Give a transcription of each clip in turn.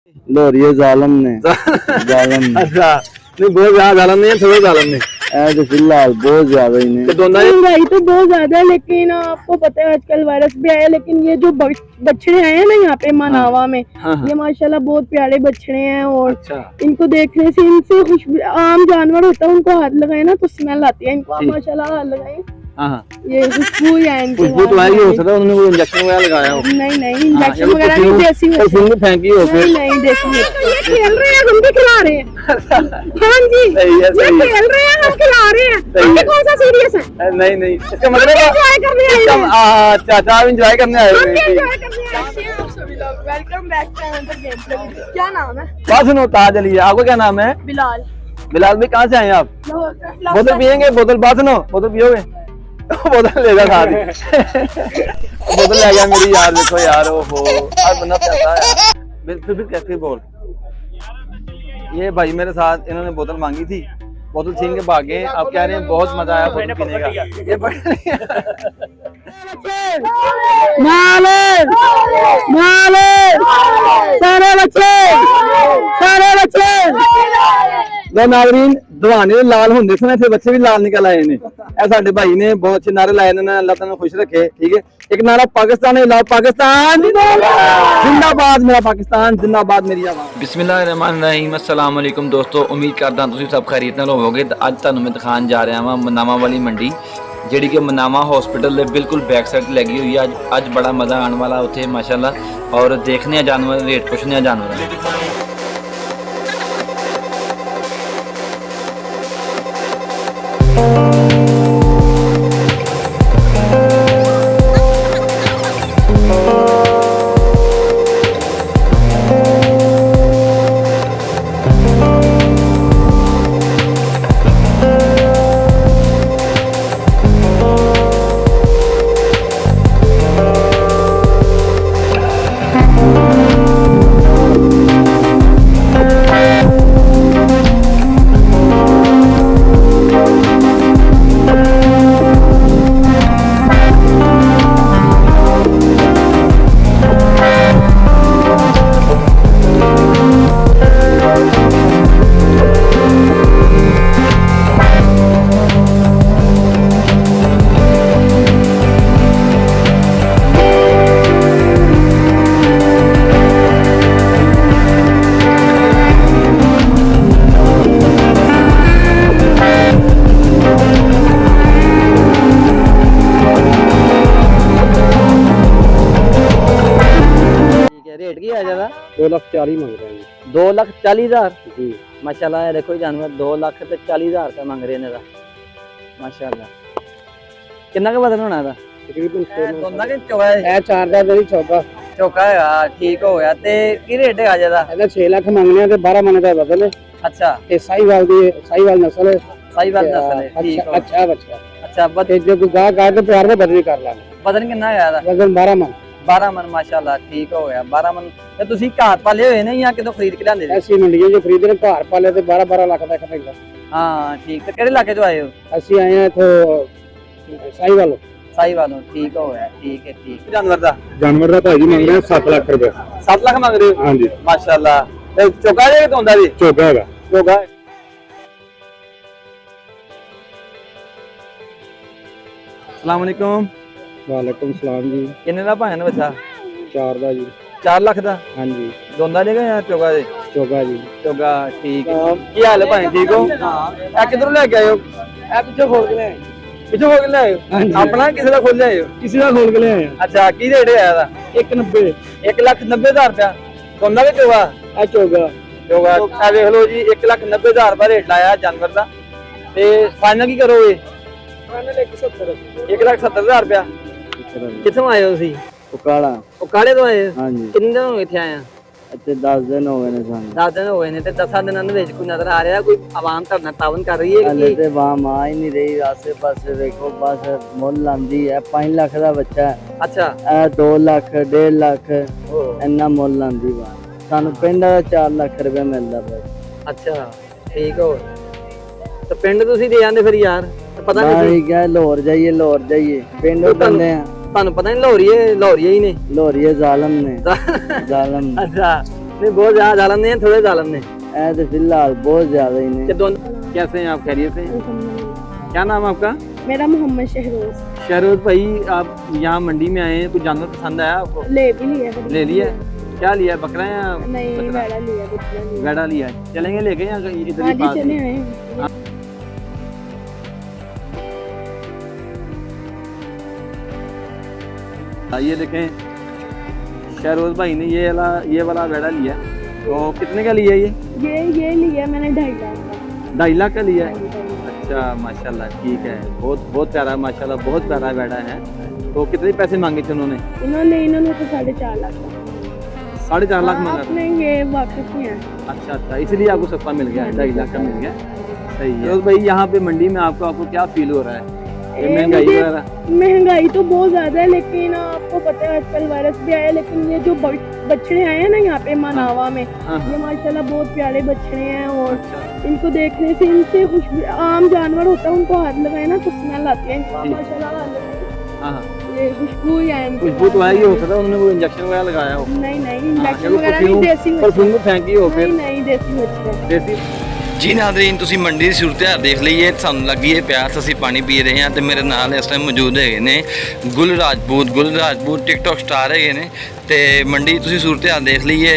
लोरिये जालम ने जालम ने। अच्छा नहीं बहुत ज्यादा जालम नहीं है, थोड़ा जालम नहीं तो फिलहाल बहुत ज्यादा ही नहीं। महंगाई तो बहुत ज्यादा है, लेकिन आपको पता है आजकल वायरस भी आया, लेकिन ये जो बछड़े आए हैं ना यहाँ पे मनावा में, ये माशाल्लाह बहुत प्यारे बछड़े हैं। और इनको देखने से, इनसे खुशबू, आम जानवर होता है उनको हाथ लगाए ना तो स्मेल आती है, इनको माशाल्लाह हाथ लगाए ये खुशबू है इनकी। खुशबू तो आई हो सकता है उन्होंने कोई इंजेक्शन वगैरह लगाया हो। नहीं इंजेक्शन वगैरह नहीं, देसी फेंकी हो नहीं देसी। ये खेल रहे हैं, हम भी खिला रहे हैं। हाँ जी ये खेल रहे हैं, हम खिला रहे हैं। ये कौन सा सीरियस है? नहीं इसका मतलब एंजॉय करने आए हैं। अच्छा आप एंजॉय करने आए welcome back to another gameplay. क्या नाम है? बात सुनो ताज अली, आपका क्या नाम है? बिलाल। बिलाल भाई कहाँ से आए हैं आप? बोतल पियेंगे? बोतल बात सुनो, बोतल पियोगे? बोतल लेगा साथ बोतल ले गया मेरी यार। देखो यार ओहो आज बंदा प्यासा है फिर कैसे बोल। ये भाई मेरे साथ इन्होंने बोतल मांगी थी, बोतल छीन के भागे। अब कह रहे हैं बहुत मजा आया बोतल पीने का। ये नाज़रीन दवाने लाल होंगे थे, इतने बच्चे भी लाल निकल आए ने। साडे भाई ने बहुत अच्छे नारे लाए ने, अल्लाह ताला खुश रखे। ठीक है, एक नारा पाकिस्तान है, लाओ पाकिस्तान जिंदाबाद, मेरा पाकिस्तान जिंदाबाद, मेरी आवाज़। बिस्मिल्लाहिर्रहमानिर्रहीम, अस्सलाम वालेकुम दोस्तों, उम्मीद करदा तुसीं सब खैरियत नाल होवोगे। अज तुहानूं मैं दिखाण जा रहा हां मनावा वाली मंडी, जिहड़ी कि मनावा हॉस्पिटल दे बिल्कुल बैक साइड लगी हुई है। अज बड़ा मज़ा आने वाला उत्थे माशाअल्लाह। और देखने जानवर रेट पुछने जानवर। रेट की है ज्यादा? 2,40,000 मांग रहे हैं। 2,40,000 जी माशाल्लाह। देखो जानवर 2,40,000 रुपये मांग रहे हैं माशाल्लाह। कितना का वजन होना था? तकरीबन दोनों के चौका है, 4 ਦਾ ਜਿਹੜੀ ਚੌਕਾ चौका है। ठीक हो गया। ते की रेट है ज्यादा? ਇਹਦਾ 6 ਲੱਖ ਮੰਗਨੇ ਆ ਤੇ 12 ਮਹੀਨੇ ਦਾ ਬਦਲ ਹੈ। अच्छा ਤੇ ਸਾਈਵਾਲ ਨਸਲ ਹੈ। साहिवाल नस्ल है। ठीक हो अच्छा बच्चा। अच्छा ਤੇ ਜੇ ਕੋਈ ਗਾਹ ਕਾਟ ਤੇ ਪਿਆਰ ਨਾਲ ਬਦਲੀ ਕਰ ਲਾਂਗੇ। वजन कितना है था? ਵਜ਼ਨ 12 ਮਨ। 12 मन माशाल्लाह। ठीक हो गया। 12 मन ਤੇ ਤੁਸੀਂ ਘਰ ਪਾਲੇ ਹੋਏ ਨੇ ਜਾਂ ਕਿਤੋਂ ਖਰੀਦ ਕੇ ਲਿਆਂਦੇ ਨੇ? ਐਸੀ ਮੰਡੀਆਂ ਜੋ ਖਰੀਦਦੇ ਨੇ ਘਰ ਪਾਲੇ ਤੇ 12 ਲੱਖ ਦਾ ਖਪੇਗਾ। ਹਾਂ ਠੀਕ। ਤੇ ਕਿਹੜੇ ਇਲਾਕੇ ਤੋਂ ਆਏ ਹੋ? ਅਸੀਂ ਆਏ ਆ ਇਥੋਂ ਸਾਈਵਾਲ। साहिवाल। ठीक हो गया। ठीक है। ठीक जानवर ਦਾ? ਜਾਨਵਰ ਦਾ ਭਾਜੀ ਮੰਗ ਰਹੇ 7 ਲੱਖ ਰੁਪਏ। 7 ਲੱਖ ਮੰਗ ਰਹੇ ਹੋ? ਹਾਂਜੀ माशाल्लाह। ਤੇ ਚੋਗਾ ਜੇ ਕਿਤੋਂ ਹੁੰਦਾ ਜੀ? ਚੌਕਾ ਹੈਗਾ। ਚੋਗਾ। अस्सलाम वालेकुम। ਵਾਲੇਕੁਮ ਸਲਾਮ ਜੀ। ਕਿੰਨੇ ਦਾ ਭਾਣ ਬੱਚਾ? 4 ਦਾ ਜੀ। 4 ਲੱਖ ਦਾ? ਹਾਂਜੀ ਦੋਂਦਾ ਜੇਗਾ ਜਾਂ ਚੋਗਾ ਦੇ? ਚੌਕਾ ਜੀ। ਚੋਗਾ। ਠੀਕ ਹੈ। ਕੀ ਹਾਲ ਹੈ ਭਾਣ? ਠੀਕ ਹੋ? ਇਹ ਕਿੱਧਰੋਂ ਲੈ ਕੇ ਆਏ ਹੋ? ਇਹ ਪਿੱਛੇ ਖੋਲ ਕੇ ਲਿਆਏ। ਪਿੱਛੋਂ ਖੋਲ ਕੇ ਲਿਆਏ ਹੋ? ਆਪਣਾ ਕਿਸੇ ਦਾ ਖੋਲ ਲਿਆਏ ਹੋ? ਕਿਸੇ ਦਾ ਖੋਲ ਕੇ ਲਿਆਏ ਆ। ਅੱਛਾ ਕੀ ਰੇਟ ਆਇਆ ਦਾ? 190। 1,90,000 ਰੁਪਇਆ। ਦੋਂਦਾ ਕਿ ਚੋਗਾ? ਇਹ ਚੌਕਾ। ਚੋਗਾ। ਇਹ ਵੇਖ ਲਓ ਜੀ 1,90,000 ਰੁਪਇਆ ਰੇਟ ਲਾਇਆ ਜਾਨਵਰ ਦਾ। ਤੇ ਫਾਈਨਲ ਕੀ ਕਰੋਗੇ? ਫਾਈਨਲ 170। 1,70,000 ਰੁਪਇਆ। ਕਿੱਥੋਂ ਆਏ ਹੋ ਤੁਸੀਂ? ਉਕਾਲਾ। ਉਕਾਲੇ ਤੋਂ ਆਏ ਹੋ? ਹਾਂਜੀ ਕਿੰਨੇ ਦਿਨ ਹੋ ਗਏ ਇੱਥੇ ਆਏ ਆ? ਇੱਥੇ 10 ਦਿਨ ਹੋ ਗਏ ਨੇ ਸਾਨੂੰ। 10 ਦਿਨ ਹੋ ਗਏ ਨੇ। ਤੇ 10 ਦਿਨਾਂ ਦੇ ਵਿੱਚ ਕੋਈ ਨਜ਼ਰ ਆ ਰਿਹਾ ਕੋਈ ਆਵਾਮ ਤੁਹਾਡਾ ਤਾਵਨ ਕਰ ਰਹੀ ਹੈ ਹਲੇ ਕਿ? ਤੇ ਵਾਮ ਆ ਹੀ ਨਹੀਂ ਰਹੀ। ਆਸੇ ਪਾਸੇ ਵੇਖੋ ਬਸ ਮੁੱਲ ਆਂਦੀ ਹੈ। 5 ਲੱਖ ਦਾ ਬੱਚਾ ਹੈ। ਅੱਛਾ। ਇਹ 2 ਲੱਖ 1.5 ਲੱਖ ਇੰਨਾ ਮੁੱਲ ਆਂਦੀ ਵਾ। ਸਾਨੂੰ ਪਿੰਡ ਦਾ 4 ਲੱਖ ਰੁਪਏ ਮਿਲਦਾ ਪਿਆ। ਅੱਛਾ ਠੀਕ ਹੋ। ਤੇ ਪਿੰਡ ਤੁਸੀਂ ਦੇ ਜਾਂਦੇ ਫਿਰ ਯਾਰ? ਪਤਾ ਨਹੀਂ ਨਹੀਂ ਕਿਹਾ ਲਾਹੌਰ ਜਾਈਏ ਪਿੰਡ ਬੰਦੇ ਆ। ਤੁਹਾਨੂੰ ਪਤਾ ਨਹੀਂ ਲਾਹੌਰੀਏ ਹੀ ਨੇ। ਲੋਰੀਏ ਜ਼ਾਲਮ ਨੇ ਜ਼ਾਲਮ ਨੇ। ਅੱਛਾ नहीं बहुत ज्यादा जालन नहीं है, थोड़े जालन ने। ऐ तो फिलहाल बहुत ज्यादा ही नहीं। दोनों कैसे हैं आप, खैरियत से हैं? क्या नाम है आपका? मेरा मोहम्मद शहरोज। शहरोज भाई, आप यहाँ मंडी में आए हैं, कुछ जानवर पसंद आया आपको? ले भी लिया है। ले लिया? क्या लिया, बकरा या नहीं, गाड़ा लिया, गाड़ा लिया है। चलेंगे लेके या इधर ही पास? चले आए। ये देखें, शहरोज भाई ने ये वाला गाड़ा लिया। तो कितने का लिया ये लिया मैंने 2.5 लाख का। 2.5 लाख का लिया है? अच्छा माशाल्लाह, ठीक है, बहुत प्यारा, माशाल्लाह बहुत प्यारा गाड़ा है। तो कितने पैसे मांगे थे उन्होंने? इन्होंने तो 4.5 लाख का। 4.5 लाख मांगा? आपने ये वाकिफ नहीं है। अच्छा, इसलिए आपको सस्ता मिल गया, 2.5 लाख का मिल गया। सही है। तो भाई यहाँ पे मंडी में आपको क्या फील हो रहा है? महंगाई तो बहुत ज्यादा है, लेकिन आपको पता है आजकल वायरस भी आया, लेकिन ये जो बछड़े आए हैं ना यहाँ पे मनावा में, ये माशाल्लाह बहुत प्यारे बछड़े हैं। और इनको देखने से, इनसे आम जानवर होता है, उनको हाथ लगाए ना तो स्मेल आती है। माशाल्लाह खुशबू ही है। खुशबू तो आएगी, हो सकता है उन्होंने वो इंजेक्शन वगैरह लगाया हो। नहीं, इंजेक्शन वगैरह नहीं, देसी परफ्यूम फेंकी हो फिर? नहीं, देसी देसी। जी नाज़रीन, तुसी मंडी की सूरत हाल देख लीए, सानू लगी है प्यास, असीं पानी पी रहे हैं। तो मेरे नाल इस टाइम मौजूद है ने गुल राजपूत टिकटॉक स्टार है ने। तो मंडी तुसी सूरत हाल देख लीए,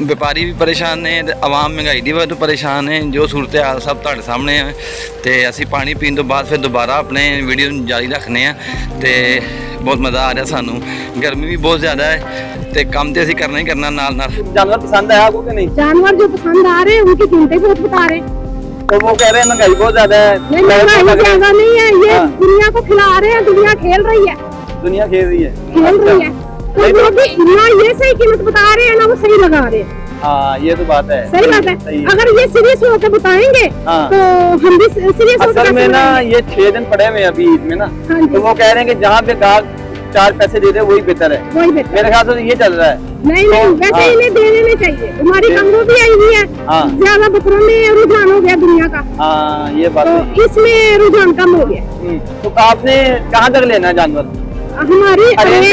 व्यापारी भी परेशान ने, आवाम महंगाई की वजह तो परेशान है। जो सूरत हाल सब तुहाडे सामने है। तो असीं पानी पीने तो बाद फिर दोबारा अपने वीडियो जारी रखने हैं। तो बहुत मज़ा आ रहा सानू, गर्मी भी बहुत ज़्यादा है, तो काम तो असीं करना ही करना नाल नाल। जानवर पसंद आया आपको कि नहीं? जानवर जो पसंद आ रहे हैं उनकी कीमतें बहुत बता रहे हैं। तो वो कह रहे हैं महंगाई बहुत ज्यादा है। नहीं, महंगाई ज्यादा नहीं है, ये दुनिया को खिला रहे हैं, दुनिया खेल रही है। दुनिया खेल रही है। तो वो भी ना ये सही कीमत बता रहे हैं ना वो सही लगा रहे हैं। हाँ, ये तो बात है, सही बात है। अगर ये सीरियस होकर बताएंगे तो हम भी सीरियस होकर। असल में ना ये 6 दिन पड़े हुए अभी ईद में ना, तो वो कह रहे हैं कि जहाँ पे गाहक 4 पैसे दे दे वही बेहतर है। मेरे ख्याल से ये चल रहा है। नहीं, वैसे इन्हें देने नहीं चाहिए। हमारी कमरों भी आई हुई है, ज्यादा बकरों में रुझान हो गया दुनिया का। हाँ, ये बात तो इसमें रुझान कम हो गया। तो आपने कहाँ तक लेना है जानवर? हमारी अरेंज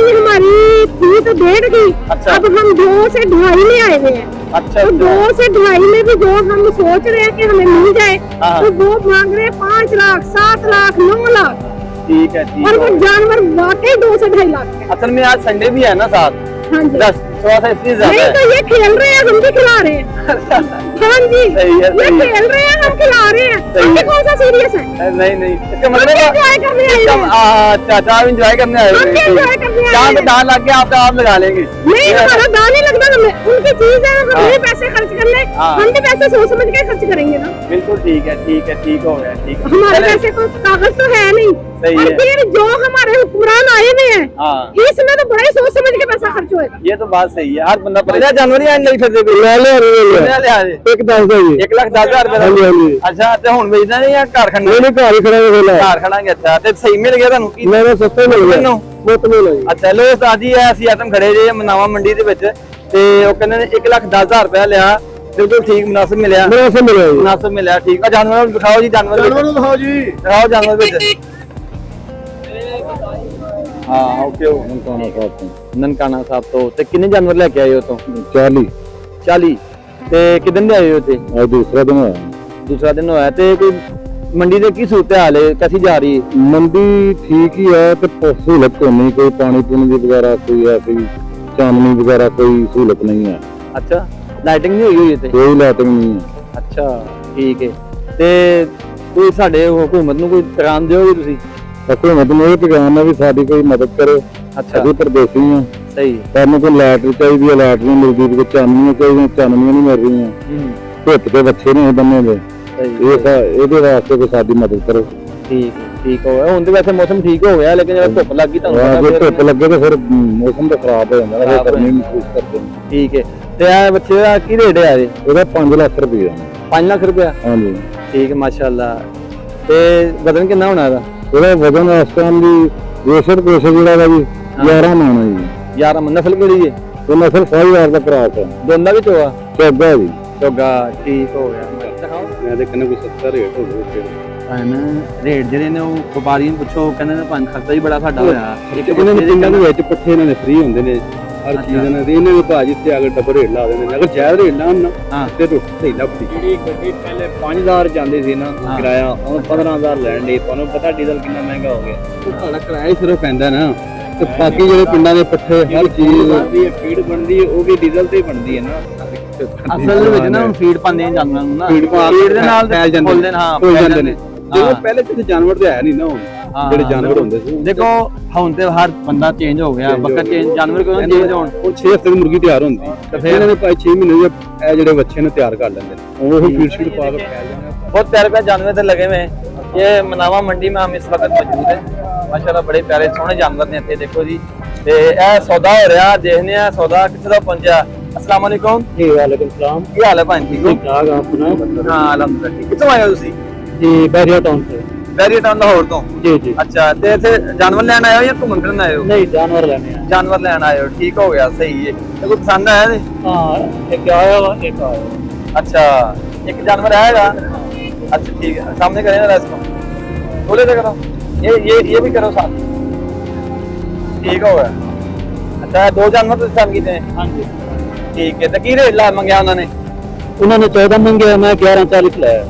हमारी थी तो 1.5 की। अच्छा। अब हम 2 से 2.5 में आए हुए हैं। अच्छा, तो 2 से 2.5 में भी जो हम सोच रहे हैं कि हमें मिल जाए, तो वो मांग रहे हैं 5 लाख, 7 लाख, 9 लाख। ठीक है, और वो जानवर वाकई 2 से 2.5 लाख है। असल में आज संडे भी है ना साथ। हाँ जी। 10 इसलिए ज्यादा नहीं, तो ये खेल रहे हैं, हम भी खिला रहे हैं। हाँ जी, ये खेल रहे हैं, हम खिला रहे हैं। हम कौन सा सीरियस है? नहीं, इसका मतलब एंजॉय करने आए हैं। अच्छा, आप एंजॉय करने आए हम भी एंजॉय करने आए हैं। दान लग गया आप लगा लेंगे। नहीं, हमारा दान नहीं लगता, हमें उनकी चीज है, हम भी पैसे खर्च कर ले, हम भी पैसे सोच समझ के खर्च करेंगे ना। बिल्कुल ठीक है, ठीक हो गया, ठीक है। हमारे पैसे को कागज तो है नहीं। और फिर जो हमारे हुक्मरान आए हुए हैं, इसमें तो बड़ा ही सोच समझ के पैसा खर्च होगा। ये तो बात सही है, हर बंदा जानवर ही नहीं फिरते। 1,10,000 अच्छा, तो हुण बेचना नहीं या घर खड़ना? नहीं, घर ही घर खड़ांगे। अच्छा, तो सही मिल गया ਤੁਹਾਨੂੰ? ਮੈਨੂੰ ਸਸਤਾ ਮਿਲ ਗਿਆ, ਬਹੁਤ ਮਿਲ ਗਿਆ। ਅੱਛਾ, ਲੋ ਉਸਤਾਦ ਜੀ, ਅਸੀਂ ਆਟਮ ਖੜੇ ਜੇ ਮਨਾਵਾ ਮੰਡੀ ਦੇ ਵਿੱਚ, ਤੇ ਉਹ ਕਹਿੰਦੇ ਨੇ 1,10,000 ਰੁਪਇਆ ਲਿਆ। ਬਿਲਕੁਲ ਠੀਕ, ਮੁਨਾਸਿਬ ਮਿਲਿਆ। ਮੁਨਾਸਿਬ ਮਿਲਿਆ, ਠੀਕ ਆ। ਜਾਨਵਰ ਦਿਖਾਓ ਜੀ, ਜਾਨਵਰ ਦਿਖਾਓ ਜੀ, ਦਿਖਾਓ ਜਾਨਵਰ ਵਿੱਚ। हाँ, ओके। ननकाना साहब तो कितने जानवर लेके आए हो? तो 40। ते कितने दे आए हो? ते दूसरा दिन होया। ते कोई मंडी दे की सूरत हाल है, कैसी जा रही है? मंडी ठीक ही है, तो सहूलत तो नहीं, कोई पानी पुनी वगैरह कोई ऐसी चांदनी वगैरह कोई सहूलत नहीं है। अच्छा, लाइटिंग नहीं हुई हुई? कोई लाइटिंग नहीं है। अच्छा, ठीक है। ते कोई साडे हुकूमत नूं कोई पैगाम दिओगे तुसीं? हुकूमत ने ये पैगाम है भी साडी कोई मदद करे। अच्छा, अभी परदेसी हैं, सही। सानू कोई लाइट चाहिए है, लाइट नहीं मिलती, कोई चाननियां चाहिए, चाननियां नहीं मिल रही। धुप के बच्चे नहीं बनने दे, ये वास्ते कोई साडी मदद करो। ठीक हो गया। हुण ते वैसे मौसम ठीक हो गया, लेकिन जब धुप लगी तो धुप लगे तो फिर मौसम तो खराब हो जाता है, गर्मी महसूस करते हैं। ठीक है। ते आ बच्चे दा की रेट है? ਇਹਦਾ 5 ਲੱਖ ਰੁਪਏ। 5 ਲੱਖ रुपया? हाँ जी। ठीक है, माशाल्लाह। ते वजन कितना होना है? ਇਹਦਾ ਵਜ਼ਨ ਇਸ ਟਾਈਮ ਦੀ 62 ਜਿਹੜਾ ਵਾ ਜੀ 11 ਮਣ ਹੈ ਜੀ। 11 नस्ल केड़ी है? ਇਹ ਨਸਲ ਸਾਹੀਵਾਲ ਦਾ ਕਰਾਸ ਹੈ। ਦੋਨਾਂ ਵਿੱਚ ਹੋਆ? ਚੌਗਾ ਜੀ। ਚੌਗਾ, ਠੀਕ ਹੋ ਗਿਆ। ਦਿਖਾਓ। ਮੈਂ ਦੇਖਣਾ ਕੋਈ 70 ਰੇਟ ਹੋ ਗਿਆ ਨਾ ਰੇਟ ਜਿਹੜੇ ਨੇ ਉਹ ਵਪਾਰੀ ਨੂੰ ਪੁੱਛੋ, ਕਹਿੰਦੇ ਨੇ 5 ਖਰਚਾ ਹੀ ਬੜਾ ਸਾਡਾ ਹੋਇਆ। ਇੱਕ ਇਹਨਾਂ ਦੇ ਪਿੰਡਾਂ ਦੇ ਵਿੱਚ ਪੱਠੇ ਇਹਨਾਂ ਦੇ ਫ੍ਰੀ ਹੁੰਦੇ ਨੇ, ਹਰ ਚੀਜ਼ ਇਹਨਾਂ ਦੀ ਇਹਨਾਂ ਦੇ ਭਾਜੀ ਇੱਥੇ ਅਗਰ ਡੱਬਰ ਰੇਟ ਲਾ ਦਿੰਦੇ ਨੇ ਅਗਰ ਜਾਇਜ਼ ਰੇਟ ਲਾਉਣ ਨਾ ਹਾਂ ਤੇ ਰੋਟੀ ਸਹੀ ਲੱਭਦੀ ਜਿਹੜੀ ਗੱਡੀ ਪਹਿਲੇ 5000 ਜਾਂਦੀ ਸੀ ਨਾ ਹਾਂ। ਕਿਰਾਇਆ ਹੁਣ 15000 ਲੈਣ ਦੇ ਤੁਹਾਨੂੰ ਪਤਾ ਡੀਜ਼ਲ ਕਿੰਨਾ ਮਹਿੰਗਾ ਹੋ ਗਿਆ ਉਹ ਤੁਹਾਡਾ ਕਿਰਾਇਆ ਹੀ ਸਿਰਫ ਪੈਂਦਾ ਨਾ ਤੇ ਬਾਕੀ ਜਿਹੜੇ ਪਿੰਡਾਂ ਦੇ ਪੱਠੇ ਹਰ ਚੀਜ਼ ਬਣਦੀ ਹੈ ਫੀਡ ਬਣਦੀ ਹੈ ਉਹ ਵੀ ਡੀਜ਼ਲ ਤੇ ਹੀ ਬਣਦੀ ਹੈ ਨਾ ਅਸਲ ਵਿੱਚ ਨਾ ਹੁਣ ਫੀਡ ਪਾਉਂਦੇ ਆ ਜਾਨਵਰਾਂ ਨੂੰ ਨਾ ਫੀਡ ਪਾ ਕੇ ਫੀਡ ਦੇ ਨਾਲ ਫੈਲ ਜਾਂਦੇ ਫੁੱਲਦੇ ਨੇ, ਹਾਂ ਫੁੱਲ ਫੈਲ ਜਾਂਦੇ ਨੇ ਜਦੋਂ ਪਹਿਲੇ ਕਿਸੇ ਜਾਨਵਰ ਤੇ ਆਇਆ ਨਹੀਂ ਨਾ ਹੁਣ ਜਿਹੜੇ ਜਾਨਵਰ ਹੁੰਦੇ ਸੀ ਦੇਖੋ ਹੁਣ ਤੇ ਹਰ ਬੰਦਾ ਚੇਂਜ ਹੋ ਗਿਆ, ਬੱਕਰ ਚੇਂਜ, ਜਾਨਵਰ ਕਿਉਂ ਚੇਂਜ ਹੋਣ। ਉਹ 6 ਹਫ਼ਤੇ ਦੀ ਮੁਰਗੀ ਤਿਆਰ ਹੁੰਦੀ ਤੇ ਫਿਰ ਇਹਨਾਂ ਦੇ ਭਾਈ 6 ਮਹੀਨੇ ਦੇ ਇਹ ਜਿਹੜੇ ਬੱਚੇ ਨੇ ਤਿਆਰ ਕਰ ਲੈਂਦੇ ਨੇ ਉਹ ਫੀਡ ਸ਼ੀਡ ਪਾ ਕੇ ਫੈਲ ਜਾਂਦੇ ਨੇ। बहुत प्यारे प्यारे जानवर थे लगे हुए हैं। ये मनावा मंडी में हम इस वक्त मौजूद है, माशाल्लाह बड़े प्यारे सोहने जानवर ने इत्थे देखो जी। ते ए सौदा हो रहा, देखने आ सौदा किथे दा पहुंचा। अस्सलाम वालेकुम जी वालेकुम सलाम की हाल है भाई? ठीक हो? ठाक अपना हां अल्हम्दुलिल्लाह ठीक। किथों आए हो तुसी? जी बैरिया टाउन से बैरिया टाउन लाहौर तो? जी जी अच्छा ते इत्थे जानवर लेने आए हो या घूमन फिरन आए हो? नहीं जानवर लेने हैं जानवर लेने आए हो, ठीक हो गया, सही है। ते कोई पसंद आया थे? हाँ एक आया हुआ एक आया अच्छा एक जानवर आएगा, अच्छा ठीक है, सामने करें ना इसको, बोले तो करो, ये भी करो साथ, ठीक हो गया। अच्छा दो जानवर तो साथ कीते हैं? हाँ जी ठीक है। तो की रेट ला मंगया उन्होंने? उन्होंने 14 मंगे मैं 1140 लाया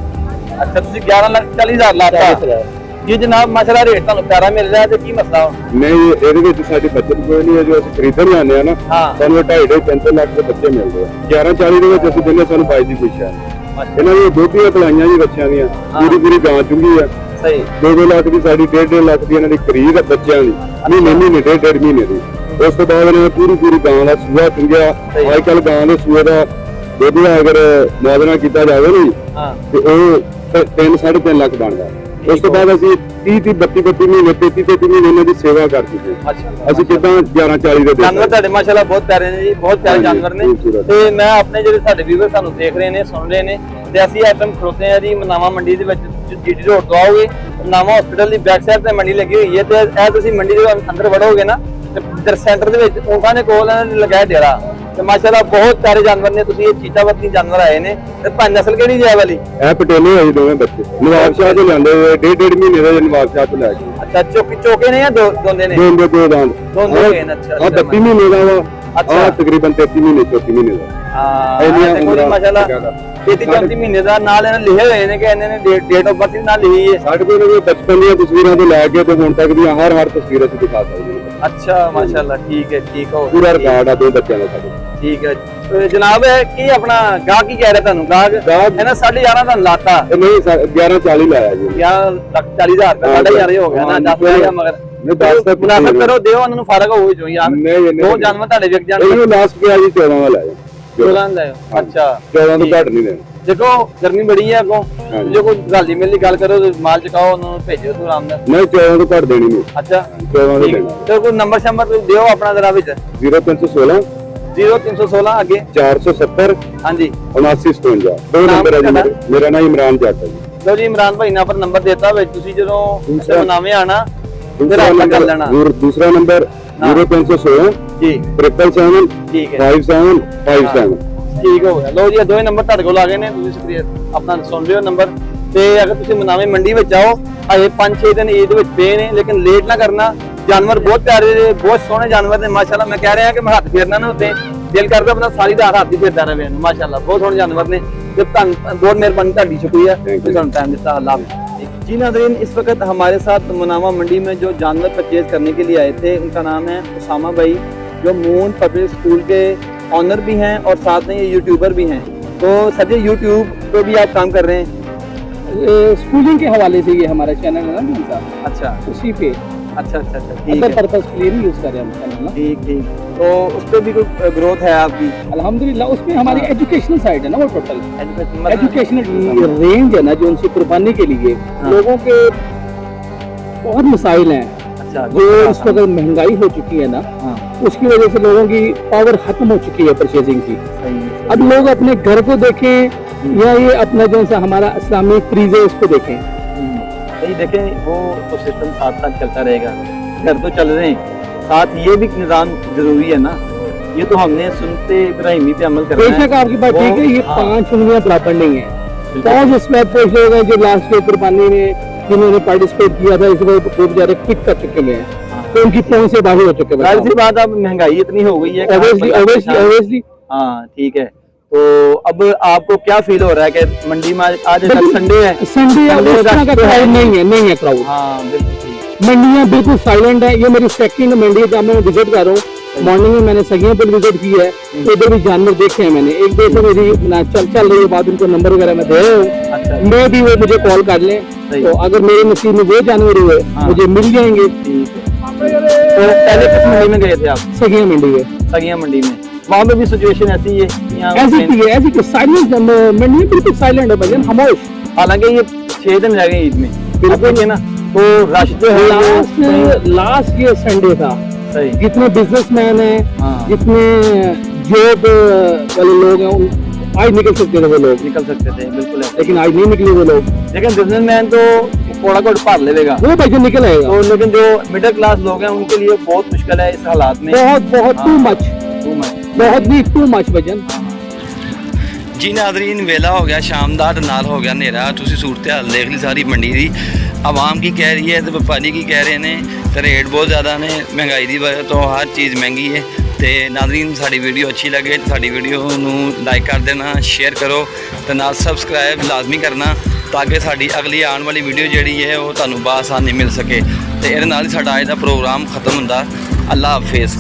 अच्छा तुसी 11,40,000 लाता। 40 लाया जी जनाब माशाल्लाह रेट ਤੁਹਾਨੂੰ ਪਿਆਰਾ ਮਿਲ ਰਿਹਾ ਤੇ ਕੀ ਮਸਲਾ ਹੁਣ? ਨਹੀਂ ਇਹਦੇ ਵਿੱਚ ਸਾਡੀ ਬੱਚਤ ਕੋਈ ਨਹੀਂ ਹੈ ਜੋ ਅਸੀਂ ਖਰੀਦਣ ਜਾਂਦੇ ਆ ਨਾ ਹਾਂ ਸਾਨੂੰ 2.5-3 ਲੱਖ ਦੇ ਬੱਚੇ ਮਿਲਦੇ ਆ 1140 ਦੇ ਵਿੱਚ ਅਸੀਂ ਦਿੰਦੇ ਸਾਨੂੰ 22 ਦੀ ਪੁੱਛਿਆ ਇਹਨਾਂ ਦੀਆਂ ਦੋਧੀਆਂ ਕਲਾਈਆਂ ਜੀ ਬੱਚਿਆਂ ਦੀਆਂ ਪੂਰੀ ਪੂਰੀ ਗਾਂ ਚੁੰਗੀ ਆ ਸਹੀ 2 ਲੱਖ ਦੀ ਸਾਡੀ 1.5 ਲੱਖ ਦੀ ਇਹਨਾਂ ਦੀ ਖਰੀਦ ਆ ਬੱਚਿਆਂ ਦੀ ਮਹੀਨੇ 1.5 ਮਹੀਨੇ ਦੀ ਉਸ ਤੋਂ ਬਾਅਦ ਇਹਨਾਂ ਨੇ ਪੂਰੀ ਪੂਰੀ ਗਾਂ ਦਾ ਸੂਆ ਚੁੰਗਿਆ ਅੱਜ ਕੱਲ ਗਾਂ ਦੇ ਸੂਏ ਦਾ ਦੁੱਧ ਦਾ ਅਗਰ ਮੁਆਵਜ਼ਾ ਕੀਤਾ ਜਾਵੇ ਨਾ ਹਾਂ ਤੇ ਉਹ 3-3.5 ਲੱਖ ਬਣਦਾ ਉਸ ਤੋਂ ਬਾਅਦ ਅਸੀਂ 30-32 ਮਹੀਨੇ 33 ਮਹੀਨੇ ਇਹਨਾਂ ਦੀ ਸੇਵਾ ਕਰ ਚੁੱਕੇ ਅੱਛਾ ਅਸੀਂ ਕਿਦਾਂ 1140 ਦੇ ਜਾਨਵਰ ਤੁਹਾਡੇ ਮਾਸ਼ਾਅੱਲਾ ਬਹੁਤ ਪਿਆਰੇ ਨੇ ਜੀ, ਬਹੁਤ ਪਿਆਰੇ ਹਾਂਜੀ, ਜਾਨਵਰ ਨੇ। ਖੂਬਸੂਰਤ। ਤੇ ਮੈਂ ਆਪਣੇ ਜਿਹੜੇ ਸਾਡੇ ਵੀਵਰ ਸਾਨੂੰ ਦੇਖ ਰਹੇ ਨੇ, ਸੁਣ ਰਹੇ ਨੇ, ਤੇ ਅਸੀਂ ਇਸ ਟਾਈਮ ਖਲੋਤੇ ਆ ਜੀ ਮਨਾਵਾ ਮੰਡੀ ਦੇ ਵਿੱਚ। ਜੀਟੀ ਰੋਡ ਤੋਂ ਆਓਗੇ ਮਨਾਵਾ ਹਸਪੀਟਲ ਦੀ ਬੈਕ ਸਾਈਡ ਤੇ ਮੰਡੀ ਲੱਗੀ ਹੋਈ ਹੈ ਤੇ ਇਹ ਤੁਸੀਂ ਮੰਡੀ ਦੇ ਅੰਦਰ ਵੜੋਗੇ ਨਾ ਤੇ ਇਧਰ ਸੈਂਟਰ ਦੇ ਵਿੱਚ ਉਹਨਾਂ ਨੇ ਕੋਲ ਇਹਨਾਂ ਨੇ ਲਗਾਇਆ ਡੇਰਾ ਤੇ ਮਾਸ਼ਾਅੱਲਾ ਬਹੁਤ ਪਿਆਰੇ ਜਾਨਵਰ ਨੇ। ਤੁਸੀਂ ਇਹ ਚੀਤਾਵਤੀ ਜਾਨਵਰ ਆਏ ਨੇ ਤੇ ਪੰਜ ਨਸਲ ਕਿਹੜੀ ਜੇ ਵਾਲੀ? ਇਹ ਪਟੇਲੇ ਹੋਏ ਦੋਵੇਂ ਬੱਚੇ ਨਵਾਬ ਸ਼ਾਹ ਤੋਂ ਲੈਂਦੇ ਹੋਏ 1.5 ਮਹੀਨੇ ਦਾ ਨਵਾਬ ਸ਼ਾਹ ਤੋਂ ਲੈ ਕੇ ਅੱਛਾ ਚੋਕੇ ਨੇ ਜਾਂ ਦੋਂਦੇ ਨੇ? ਦੋ ਦੰਦ ਦੋਂਦੇ ਹੋਏ ਨੇ। ਅੱਛਾ ਆ 32 ਮਹੀਨੇ ਦਾ ਵਾ ਅੱਛਾ। ਆ ਤਕਰੀਬਨ 33 ਮਹੀਨੇ 34 ਮਹੀਨੇ ਦਾ ਹਾਂ ਇੰਨੀਆਂ ਦੇਖੋ ਜੀ ਉਮਰਾਂ ਮਾਸ਼ਾਅੱਲਾ ਜਗ੍ਹਾ। 33-34 ਮਹੀਨੇ ਦਾ ਨਾਲ ਇਹਨਾਂ ਲਿਖੇ ਹੋਏ ਨੇ ਕਿ ਇਹਨਾਂ ਨੇ ਡੇਟ ਆਫ ਬਰਥ ਨਾਲ ਲਿਖੀ ਹੈ। ਸਾਡੇ ਕੋਲ ਇਹ ਬਚਪਨ ਦੀਆਂ ਤਸਵੀਰਾਂ ਤੋਂ ਲੈ ਕੇ ਤੇ ਹੁਣ ਤੱਕ ਦੀਆਂ ਹਰ ਤਸਵੀਰ ਅਸੀਂ ਦਿਖਾ ਸਕਦੇ ਹਾਂ ਅੱਛਾ ਮਾਸ਼ਾਅੱਲਾ ਠੀਕ ਹੈ ਠੀਕ ਹੋ ਪੂਰਾ ਰਿਕਾਰਡ ਆ ਦੋ ਬੱਚਿਆਂ ਦਾ ਸਾਡੇ ਠੀਕ ਹੈ। ਤੇ ਜਨਾਬ ਇਹ ਕੀ ਆਪਣਾ ਗਾਹਕ ਕੀ ਕਹਿ ਰਿਹਾ ਤੁਹਾਨੂੰ? ਗਾਹਕ ਇਹਨਾਂ 11.5 ਤੁਹਾਨੂੰ ਲਾਤਾ ਇਹ ਨਹੀਂ 1140 ਲਾਇਆ ਜੀ 11,40,000 ਰੁਪਏ 11.5 ਹੋ ਗਿਆ ਨਾ 10 ਹੋ ਗਿਆ ਮਗਰ ਨਹੀਂ 10 ਤੱਕ ਮੁਨਾਫਾ ਕਰੋ ਦਿਓ ਉਹਨਾਂ ਨੂੰ ਫਰਕ ਹੋਵੇ ਜੋ ਯਾਰ ਨਹੀਂ ਦੋ ਜਾਨਵਰ ਤੁਹਾਡੇ ਵਿਕ ਜਾਣ ਇਹ ਲਾਸਟ ਪਿਆ ਜੀ 14 ਦਾ ਲਾਇਆ 14 ਲੈ ਅੱਛਾ 14 ਤੋਂ ਘੱਟ ਨਹੀਂ ਦੇਣਾ ਦੇਖੋ ਗਰਮੀ ਬੜੀ ਹੈ ਅੱਗੋਂ ਹਾਂਜੀ। ਜੇ ਕੋਈ ਗਾਲੀ ਮਿਲਦੀ ਗੱਲ ਕਰੋ ਤੇ ਮਾਲ ਚਕਾਓ ਉਹਨਾਂ ਨੂੰ ਭੇਜੋ ਤੂੰ ਆਰਾਮ ਨਾਲ। ਨਹੀਂ 14 ਤੋਂ ਘੱਟ ਦੇਣੀ ਨਹੀਂ ਅੱਛਾ 14 ਦਾ ਠੀਕ ਦੇਣਾ ਤੇ ਕੋਈ ਨੰਬਰ ਸ਼ੰਬਰ ਤੁਸੀਂ ਦਿਓ ਆਪਣਾ ਜ਼ਰਾ ਵਿੱਚ 0316 0316 ਅੱਗੇ 470 ਹਾਂਜੀ 7957 ਦੋ ਨੰਬਰ ਹੈ ਜੀ ਮੇਰਾ ਨਾਮ ਇਮਰਾਨ ਜੱਟ ਹੈ ਜੀ ਲੋ ਜੀ ਇਮਰਾਨ ਭਾਈ ਨੇ ਆਪਣਾ ਨੰਬਰ ਦਿੱਤਾ ਵਿੱਚ ਤੁਸੀਂ ਜਦੋਂ ਦੂਸਰਾ- ਨਵੇਂ ਆਣਾ ਫਿਰ ਦੂਸਰਾ ਆਪਾਂ ਕਰ ਨੰਬਰ ਲੈਣਾ ਦੂਸਰਾ ਨੰਬਰ 0316 ਜੀ 777 ਠੀਕ ਹੈ 5757 ਠੀਕ ਹੋ ਗਿਆ। ਲੋ ਜੀ ਇਹ ਦੋਵੇਂ ਨੰਬਰ ਤੁਹਾਡੇ ਕੋਲ ਆ ਗਏ ਨੇ, ਤੁਸੀਂ ਸਕਰੀਨ ਆਪਣਾ ਸੁਣ ਲਿਓ ਨੰਬਰ। ਤੇ ਅਗਰ ਤੁਸੀਂ ਮਨਾਵੇ ਮੰਡੀ ਵਿੱਚ ਆਓ ਅਜੇ 5-6 ਦਿਨ ਈਦ ਵਿੱਚ ਪਏ ਨੇ ਲੇਕਿਨ ਲੇਟ ਨਾ ਕਰਨਾ। ਜਾਨਵਰ ਬਹੁਤ ਪਿਆਰੇ ਨੇ, ਬਹੁਤ ਸੋਹਣੇ ਜਾਨਵਰ ਨੇ ਮਾਸ਼ਾਅੱਲਾ। ਮੈਂ ਕਹਿ ਰਿਹਾ ਕਿ ਮੈਂ ਹੱਥ ਫੇਰਨਾ ਨਾ ਉੱਤੇ ਦਿਲ ਕਰਦਾ ਬੰਦਾ ਸਾਰੀ ਰਾਤ ਹੱਥ ਹੀ ਫੇਰਦਾ ਰਹੇ ਮਾਸ਼ਾਅੱਲਾ। ਬਹੁਤ ਸੋਹਣੇ ਜਾਨਵਰ ਨੇ ਤੇ ਤੁਹਾਨੂੰ ਬਹੁਤ ਮਿਹਰਬਾਨੀ, ਤੁਹਾਡੀ शुक्रिया कि ਸਾਨੂੰ टाइम ਦਿੱਤਾ। अल्लाह हाफ़िज़। जी नाज़रीन इस वक्त हमारे साथ मुनावा मंडी में जो जानवर परचेज करने के लिए आए थे उनका नाम है उसामा भाई जो मून पब्लिक स्कूल के ऑनर भी हैं और साथ में ये यूट्यूबर भी हैं। तो सर ये यूट्यूब पे भी आप काम कर रहे हैं? स्कूलिंग के हवाले से ये हमारा चैनल है ना उनका, अच्छा उसी पे अच्छा अच्छा अच्छा ठीक अदर है पर्पस के लिए नहीं यूज कर रहे हम चैनल ना। ठीक ठीक। तो उस पर भी कोई ग्रोथ है आपकी? अल्हम्दुलिल्लाह उसमें हमारी एजुकेशनल साइड है ना वो टोटल मतलब- एजुकेशनल रेंज है ना जो उनसे कुर्बानी के लिए हाँ। लोगों के बहुत मसाइल हैं अच्छा जो इस वक्त महंगाई हो चुकी है ना, हाँ उसकी वजह से लोगों की पावर खत्म हो चुकी है परचेजिंग की। सही है। अब लोग अपने घर को देखें या ये अपना जो सा हमारा इस्लामी फ्रीज है उसको देखें। सही देखें वो तो सिस्टम साथ साथ चलता रहेगा, घर तो चल रहे हैं साथ ये भी निज़ाम जरूरी है ना। ये तो हमने सुनते इब्राहिमी पे अमल करना है। बेशक आपकी बात ठीक है, ये हाँ। 5 उंगलियां बराबर नहीं है। बिल्कुल। 5 इसमें कुछ लोग हैं जो लास्ट के कुर्बानी में जिन्होंने पार्टिसिपेट किया था इसको बहुत ज्यादा क्विक कर चुके हैं। हाँ। तो उनकी पहुंच से बाहर हो चुके जाहिर सी बात, अब महंगाई इतनी हो गई है कि ऑब्वियसली हाँ ठीक है। तो अब आपको क्या फील हो रहा है कि मंडी में आज संडे है? संडे उस तरह का क्राउड नहीं है क्राउड। हाँ बिल्कुल ठीक। मंडियाँ बिल्कुल साइलेंट है। ये मेरी सेकंड मंडी है जहाँ मैं विजिट कर रहा हूँ। मॉर्निंग में मैंने सगिया पर विजिट की है, तो इधर भी जानवर देखे हैं मैंने। एक दो से मेरी चल रही है बात, उनको नंबर वगैरह मैं दे रहा हूँ। अच्छा। मैं भी वो मुझे कॉल कर लें, तो अगर मेरे नसीब में वो जानवर हुए मुझे मिल जाएंगे। तो पहले किस मंडी में गए थे आप? सगिया मंडी में। सगिया मंडी में वहाँ पे भी सिचुएशन ऐसी है? ऐसी साइलेंट मंडी बिल्कुल साइलेंट है भजन, खामोश। हालांकि ये 6 दिन रह गए ईद में, बिल्कुल है ना, तो रश जो है लास्ट ये संडे था। सही। जितने बिजनेसमैन हैं, जितने जॉब वाले लोग हैं, आज निकल सकते थे वो लोग, निकल सकते थे बिल्कुल, लेकिन आज नहीं निकले वो लोग। लेकिन बिजनेसमैन तो थोड़ा कोट भर लेगा, वो भाई निकल आएगा। तो लेकिन जो मिडिल क्लास लोग हैं उनके लिए बहुत मुश्किल है इस हालात में। बहुत टू मच, बहुत नहीं टू मच भजन। जी नाज़रीन, वेला हो गया शाम ਦਾ, ਨਾਲ ਹੋ ਗਿਆ ਹਨੇਰਾ। ਤੁਸੀਂ ਸੂਰਤ ਹਾਲ ਦੇਖ ਲਈ ਸਾਰੀ ਮੰਡੀ ਦੀ। ਆਵਾਮ ਕੀ ਕਹਿ ਰਹੀ ਹੈ ਤੇ ਵਪਾਰੀ ਕੀ ਕਹਿ ਰਹੇ ਨੇ, ਤੇ ਰੇਟ ਬਹੁਤ ਜ਼ਿਆਦਾ ਨੇ, ਮਹਿੰਗਾਈ ਦੀ ਵਜ੍ਹਾ ਤੋਂ ਹਰ ਚੀਜ਼ ਮਹਿੰਗੀ ਹੈ। ਤੇ ਨਾਜ਼ਰੀਨ, ਸਾਡੀ ਵੀਡੀਓ ਅੱਛੀ ਲੱਗੇ ਤਾਂ ਸਾਡੀ ਵੀਡੀਓ ਨੂੰ ਲਾਈਕ ਕਰ ਦੇਣਾ, ਸ਼ੇਅਰ ਕਰੋ ਤੇ ਨਾਲ ਸਬਸਕ੍ਰਾਈਬ ਲਾਜ਼ਮੀ ਕਰਨਾ, ਤਾਂ ਕਿ ਸਾਡੀ ਅਗਲੀ ਆਉਣ ਵਾਲੀ ਵੀਡੀਓ ਜਿਹੜੀ ਹੈ ਉਹ ਤੁਹਾਨੂੰ ਬਾਸਾਨੀ ਮਿਲ ਸਕੇ। ਤੇ ਇਹਦੇ ਨਾਲ ਹੀ ਸਾਡਾ ਅੱਜ ਦਾ ਪ੍ਰੋਗਰਾਮ ਖਤਮ ਹੁੰਦਾ। ਅੱਲਾ ਹਾਫਿਜ਼।